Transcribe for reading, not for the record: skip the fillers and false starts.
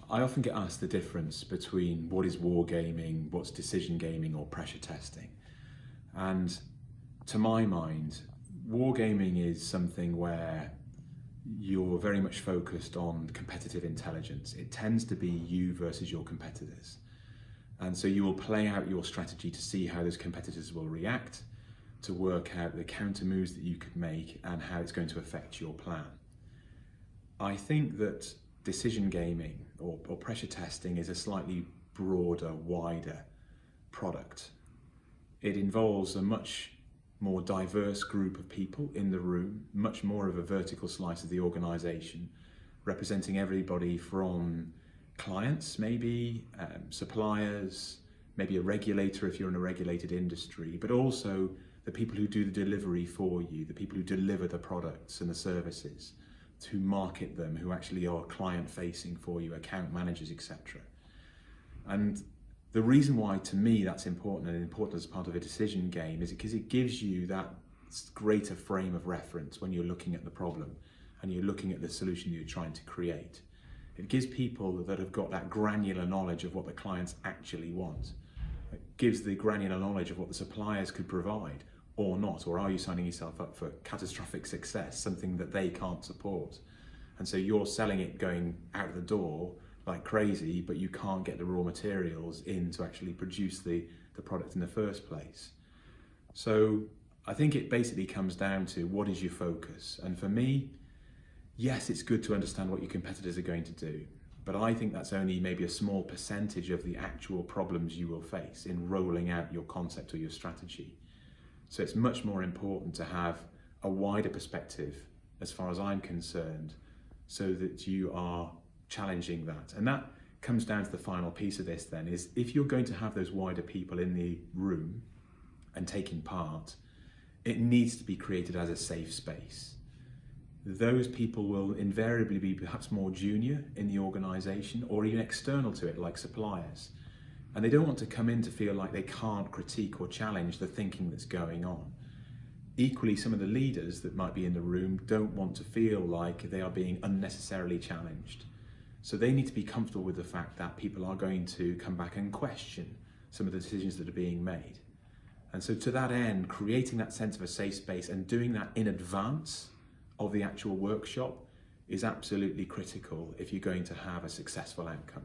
I often get asked the difference between what is wargaming, what's decision gaming or pressure testing. And to my mind, wargaming is something where you're very much focused on competitive intelligence. It tends to be you versus your competitors. And so you will play out your strategy to see how those competitors will react, to work out the counter moves that you could make and how it's going to affect your plan. I think that decision gaming or pressure testing is a slightly broader, wider product. It involves a much more diverse group of people in the room, much more of a vertical slice of the organization, representing everybody from clients, maybe suppliers, maybe a regulator if you're in a regulated industry, but also the people who do the delivery for you, the people who deliver the products and the services, who market them, who actually are client facing for you, account managers, etc. And the reason why to me that's important and important as part of a decision game is because it gives you that greater frame of reference when you're looking at the problem and you're looking at the solution you're trying to create. It gives people that have got that granular knowledge of what the clients actually want. It gives the granular knowledge of what the suppliers could provide or not, or are you signing yourself up for catastrophic success, something that they can't support? And so you're selling it going out the door like crazy, but you can't get the raw materials in to actually produce the product in the first place. So I think it basically comes down to what is your focus? And for me, yes, it's good to understand what your competitors are going to do, but I think that's only maybe a small percentage of the actual problems you will face in rolling out your concept or your strategy. So it's much more important to have a wider perspective as far as I'm concerned, so that you are challenging that. And that comes down to the final piece of this then, is if you're going to have those wider people in the room and taking part, it needs to be created as a safe space. Those people will invariably be perhaps more junior in the organization or even external to it, like suppliers. And they don't want to come in to feel like they can't critique or challenge the thinking that's going on. Equally, some of the leaders that might be in the room don't want to feel like they are being unnecessarily challenged. So they need to be comfortable with the fact that people are going to come back and question some of the decisions that are being made. And so to that end, creating that sense of a safe space and doing that in advance of the actual workshop is absolutely critical if you're going to have a successful outcome.